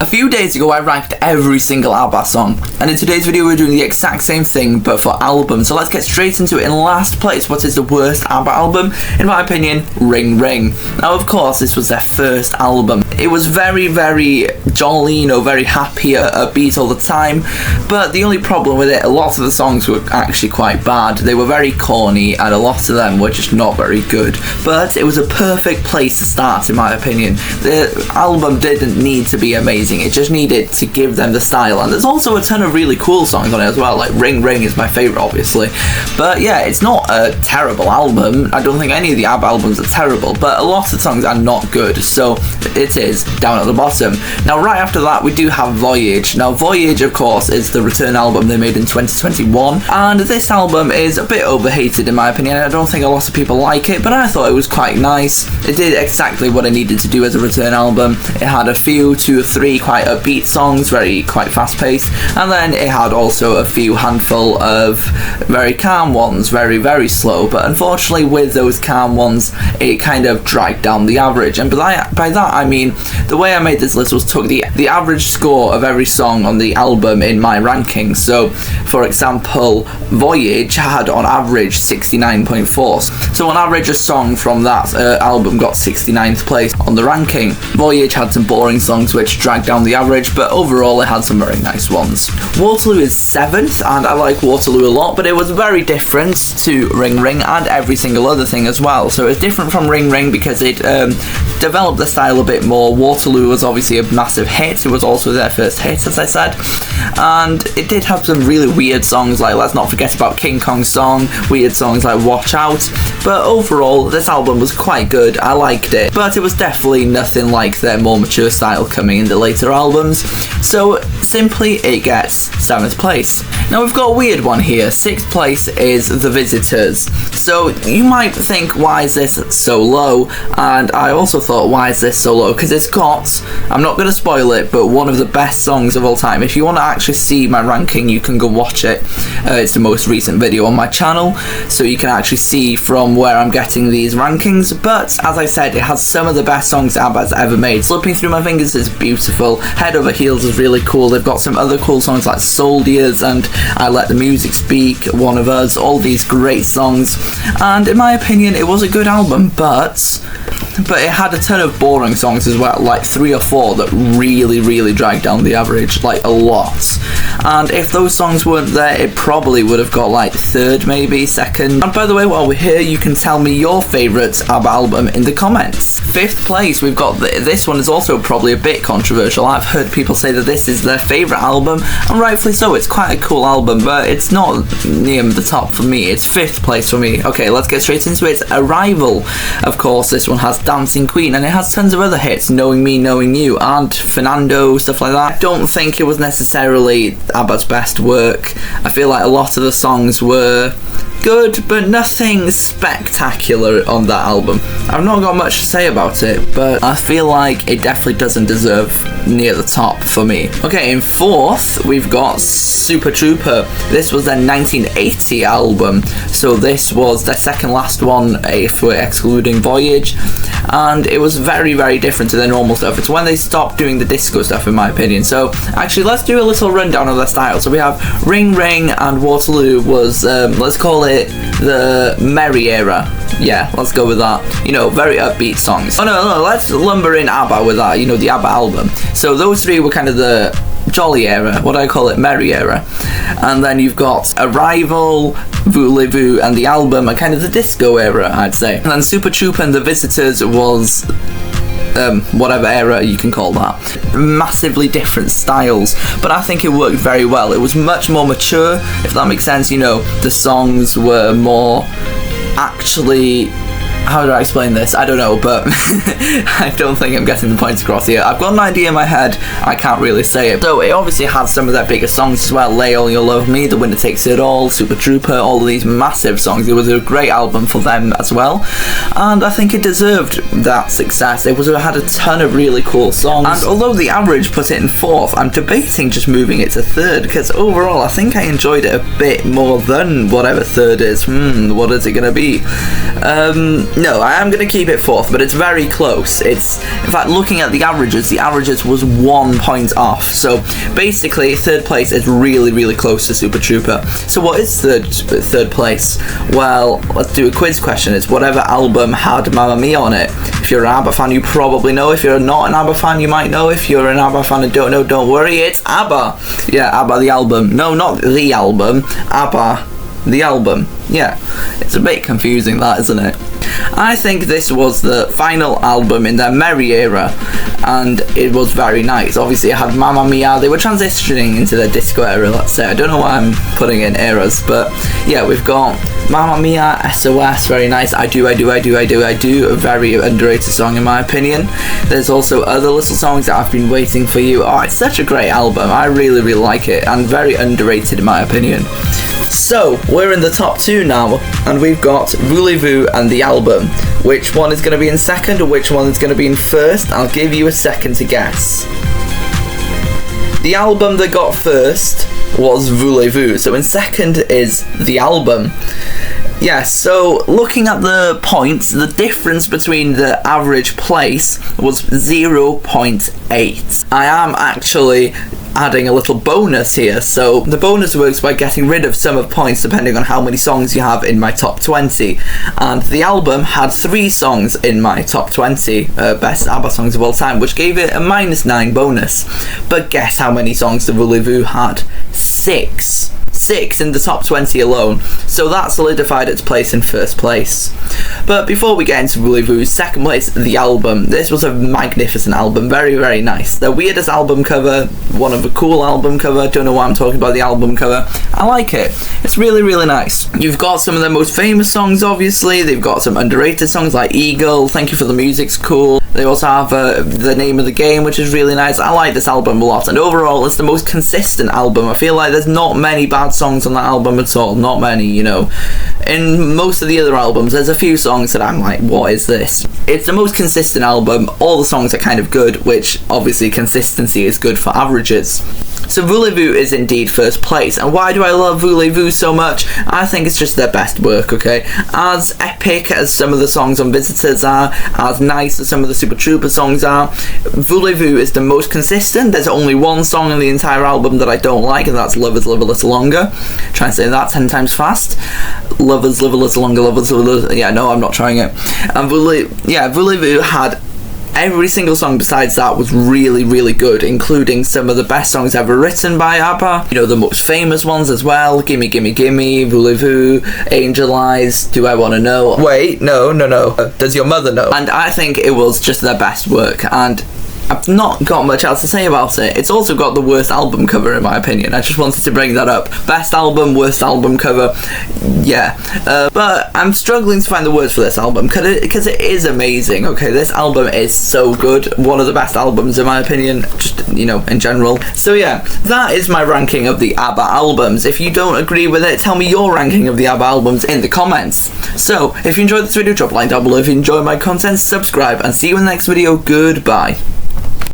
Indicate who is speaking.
Speaker 1: A few days ago I ranked every single ABBA song, and in today's video we're doing the exact same thing but for albums. So let's get straight into it. In last place, what is the worst ABBA album? In my opinion, Ring Ring. Now of course this was their first album. It was very jolly, very happy, upbeat all the time, but the only problem with it, a lot of the songs were actually quite bad. They were very corny and a lot of them were just not very good, but it was a perfect place to start in my opinion. The album didn't need to be amazing, it just needed to give them the style, and there's also a ton of really cool songs on it as well, like Ring Ring is my favourite obviously. But yeah, it's not a terrible album. I don't think any of the ABBA albums are terrible, but a lot of songs are not good, so it is down at the bottom. Now right after that we do have Voyage. Now Voyage of course is the return album they made in 2021, and this album is a bit overhated in my opinion. I don't think a lot of people like it, but I thought it was quite nice. It did exactly what it needed to do as a return album. It had a few, 2 or 3 quite upbeat songs, quite fast paced, and then it had also a few handful of very calm ones, very slow, but unfortunately with those calm ones it kind of dragged down the average. And by that I mean, the way I made this list was took the average score of every song on the album in my ranking. So for example, Voyage had on average 69.4, so on average a song from that album got 69th place on the ranking. Voyage had some boring songs which dragged down the average, but overall it had some very nice ones. Waterloo is 7th, and I like Waterloo a lot, but it was very different to Ring Ring and every single other thing as well. So it's different from Ring Ring because it developed the style a bit more. Waterloo was obviously a massive hit, it was also their first hit as I said, and it did have some really weird songs, like let's not forget about King Kong's song, weird songs like Watch Out, but overall this album was quite good. I liked it, but it was definitely nothing like their more mature style coming in the later albums, so simply it gets 7th place. Now we've got a weird one here. 6th place is The Visitors. So you might think, why is this so low? And I also thought, why is this so low? Because it's got, I'm not going to spoil it, but one of the best songs of all time. If you want to actually see my ranking, you can go watch it. It's the most recent video on my channel, so you can actually see from where I'm getting these rankings. But as I said, it has some of the best songs ABBA's ever made. Slipping Through My Fingers is beautiful, Head Over Heels is really cool. They've got some other cool songs like Soldiers and I Let the Music Speak, One of Us, all these great songs, and in my opinion it was a good album, but it had a ton of boring songs as well, like 3 or 4 that really dragged down the average, like a lot. And if those songs weren't there, it probably would have got like 3rd, maybe 2nd. And by the way, while we're here, you can tell me your favourite ABBA album in the comments. 5th place, we've got this one is also probably a bit controversial. I've heard people say that this is their favourite album, and rightfully so. It's quite a cool album, but it's not near the top for me. It's 5th place for me. Okay, let's get straight into it. Arrival. Of course, this one has Dancing Queen, and it has tons of other hits, Knowing Me, Knowing You, and Fernando, stuff like that. I don't think it was necessarily ABBA's best work. I feel like a lot of the songs were good, but nothing spectacular on that album. I've not got much to say about it, but I feel like it definitely doesn't deserve near the top for me. Okay, in 4th, we've got Super Trooper. This was their 1980 album, so this was their second last one if we're excluding Voyage, and it was very different to their normal stuff. It's when they stopped doing the disco stuff in my opinion. So actually let's do a little rundown of their style. So we have Ring Ring and Waterloo was, let's call it the merry era. Yeah, let's go with that. Very upbeat songs. Oh no, let's lumber in ABBA with that, the ABBA album. So those 3 were kind of the jolly era, what do I call it, merry era. And then you've got Arrival, Voulez-Vous, and the album are kind of the disco era, I'd say. And then Super Trooper and The Visitors was whatever era you can call that. Massively different styles, but I think it worked very well. It was much more mature, if that makes sense. The songs were more actually, how do I explain this? I don't know, but I don't think I'm getting the point across here. I've got an idea in my head, I can't really say it. So it obviously had some of their bigger songs as well, Lay All Your Love Me, The Winner Takes It All, Super Trooper, all of these massive songs. It was a great album for them as well, and I think it deserved that success. It had a ton of really cool songs, and although the average put it in 4th, I'm debating just moving it to 3rd, because overall I think I enjoyed it a bit more than whatever 3rd is. What is it gonna be? No, I am going to keep it 4th, but it's very close. It's, in fact, looking at the averages was 1 point off. So basically, 3rd place is really, really close to Super Trooper. So what is 3rd place? Well, let's do a quiz question. It's whatever album had Mamma Mia on it. If you're an ABBA fan, you probably know. If you're not an ABBA fan, you might know. If you're an ABBA fan and don't know, don't worry. It's ABBA. Yeah, ABBA the album. No, not the album. ABBA the album. Yeah, it's a bit confusing, that, isn't it? I think this was the final album in their merry era, and it was very nice. Obviously, it had Mamma Mia. They were transitioning into their disco era, let's say. I don't know why I'm putting in eras, but yeah, we've got Mamma Mia, SOS, very nice. I Do, a very underrated song in my opinion. There's also other little songs that I've been waiting for you. Oh, it's such a great album. I really, really like it, and very underrated in my opinion. So, we're in the top 2 now, and we've got Voulez-Vous and the album. Which one is going to be in 2nd, or which one is going to be in 1st? I'll give you a second to guess. The album that got 1st was Voulez-Vous, so in 2nd is the album. Yes, so looking at the points, the difference between the average place was 0.8. I am actually adding a little bonus here. So the bonus works by getting rid of sum of points depending on how many songs you have in my top 20. And the album had 3 songs in my top 20 best ABBA songs of all time, which gave it a -9 bonus. But guess how many songs the Voulez-Vous had? 6. 6 in the top 20 alone, so that solidified its place in 1st place. But before we get into Voulez-Vous, 2nd place, the album. This was a magnificent album, very, very nice. The weirdest album cover, one of a cool album cover. Don't know why I'm talking about the album cover. I like it. It's really, really nice. You've got some of their most famous songs, obviously. They've got some underrated songs like Eagle, Thank You for the Music's cool. They also have The Name of the Game, which is really nice. I like this album a lot, and overall it's the most consistent album. I feel like there's not many bad songs on that album at all, not many, you know. In most of the other albums, there's a few songs that I'm like, what is this? It's the most consistent album. All the songs are kind of good, which obviously consistency is good for averages. So Voulez-Vous is indeed 1st place, and why do I love Voulez-Vous so much? I think it's just their best work, okay? As epic as some of the songs on Visitors are, as nice as some of the Super Trooper songs are, Voulez-Vous is the most consistent. There's only one song in the entire album that I don't like, and that's Lovers Live a Little Longer. Try and say that 10 times fast. Lovers live a little longer, lovers live a little... Yeah, no, I'm not trying it. And Voulez-Vous had... Every single song besides that was really, really good, including some of the best songs ever written by ABBA. You know, the most famous ones as well. Gimme, Gimme, Gimme, Voulez-Vous, Angel Eyes, Do I Wanna Know? Wait, no. Does Your Mother Know? And I think it was just their best work, and I've not got much else to say about it. It's also got the worst album cover in my opinion. I just wanted to bring that up. Best album, worst album cover. Yeah. But I'm struggling to find the words for this album because it is amazing. Okay, this album is so good. One of the best albums in my opinion, just, you know, in general. So yeah, that is my ranking of the ABBA albums. If you don't agree with it, tell me your ranking of the ABBA albums in the comments. So, if you enjoyed this video, drop a like down below. If you enjoyed my content, subscribe, and see you in the next video. Goodbye.